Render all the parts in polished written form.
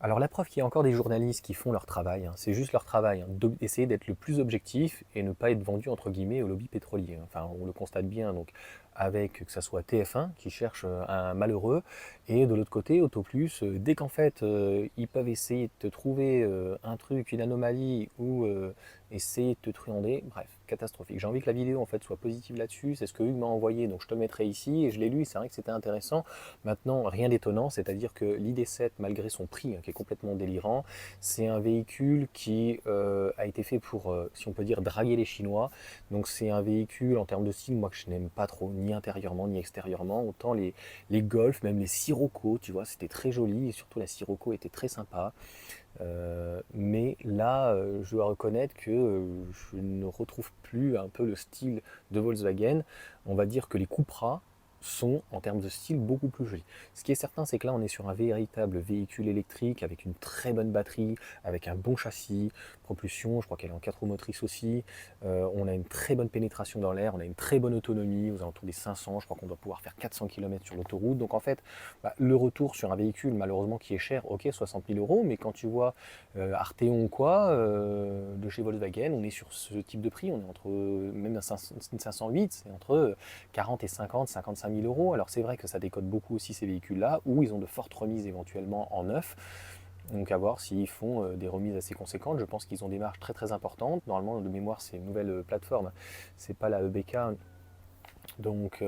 Alors la preuve qu'il y a encore des journalistes qui font leur travail, hein, c'est juste leur travail, hein, d'essayer d'être le plus objectif et ne pas être vendu entre guillemets au lobby pétrolier. Enfin, on le constate bien donc avec que ça soit TF1 qui cherche un malheureux et de l'autre côté Autoplus, dès qu'en fait ils peuvent essayer de te trouver un truc, une anomalie ou essayer de te truander, bref, catastrophique. J'ai envie que la vidéo en fait soit positive là-dessus, c'est ce que Hugues m'a envoyé, donc je te le mettrai ici et je l'ai lu, c'est vrai que c'était intéressant. Maintenant, rien d'étonnant, c'est-à-dire que l'ID7, malgré son prix, hein, qui est complètement délirant, c'est un véhicule qui a été fait pour, si on peut dire, draguer les Chinois. Donc c'est un véhicule en termes de style, moi que je n'aime pas trop, ni intérieurement ni extérieurement. Autant les Golf, même les Sirocco, tu vois, c'était très joli, et surtout la Sirocco était très sympa. Mais là, je dois reconnaître que je ne retrouve plus un peu le style de Volkswagen. On va dire que les Cupra sont, en termes de style, beaucoup plus jolis. Ce qui est certain, c'est que là, on est sur un véritable véhicule électrique avec une très bonne batterie, avec un bon châssis, propulsion, je crois qu'elle est en 4 roues motrices aussi. On a une très bonne pénétration dans l'air, on a une très bonne autonomie, aux alentours des 500, je crois qu'on doit pouvoir faire 400 km sur l'autoroute. Donc en fait, le retour sur un véhicule, malheureusement, qui est cher, ok, 60 000 euros, mais quand tu vois Arteon ou quoi, de chez Volkswagen, on est sur ce type de prix, on est entre, même un 508, c'est entre 40 et 50, 55 000 euros. Alors c'est vrai que ça décode beaucoup aussi ces véhicules-là, où ils ont de fortes remises éventuellement en neuf. Donc à voir s'ils font des remises assez conséquentes. Je pense qu'ils ont des marges très très importantes. Normalement, de mémoire, c'est une nouvelle plateforme, c'est pas la EBK. Donc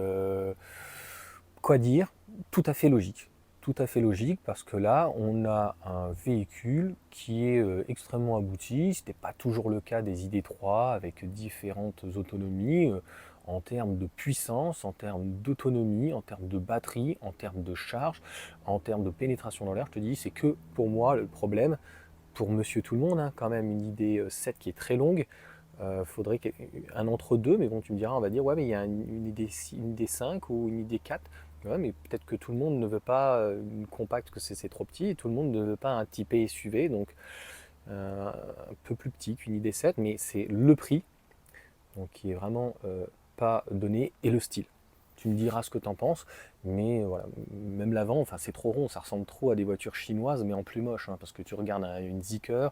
quoi dire? Tout à fait logique. Tout à fait logique parce que là, on a un véhicule qui est extrêmement abouti. Ce n'était pas toujours le cas des ID3 avec différentes autonomies en termes de puissance, en termes d'autonomie, en termes de batterie, en termes de charge, en termes de pénétration dans l'air. Je te dis, c'est que pour moi le problème, pour monsieur tout le monde, hein, quand même une idée 7 qui est très longue. Faudrait un entre-deux, mais bon, tu me diras, on va dire, ouais, mais il y a une idée 5 ou une idée 4. Ouais, mais peut-être que tout le monde ne veut pas une compacte, que c'est trop petit, et tout le monde ne veut pas un typé SUV, donc un peu plus petit qu'une idée 7, mais c'est le prix, donc qui est vraiment pas donné, et le style. Tu me diras ce que tu en penses, mais voilà, même l'avant, enfin c'est trop rond, ça ressemble trop à des voitures chinoises, mais en plus moche, hein, parce que tu regardes une Zeekr,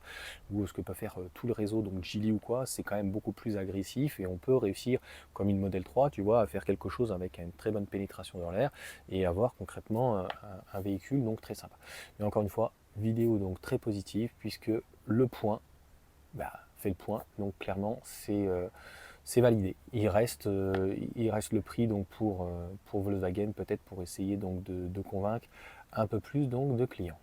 ou ce que peut faire tout le réseau, donc Geely ou quoi, c'est quand même beaucoup plus agressif, et on peut réussir, comme une Model 3, tu vois, à faire quelque chose avec une très bonne pénétration dans l'air, et avoir concrètement un véhicule donc très sympa. Mais encore une fois, vidéo donc très positive, puisque le point, fait le point, donc clairement c'est validé. Il reste le prix donc pour Volkswagen, peut-être pour essayer donc de convaincre un peu plus donc de clients.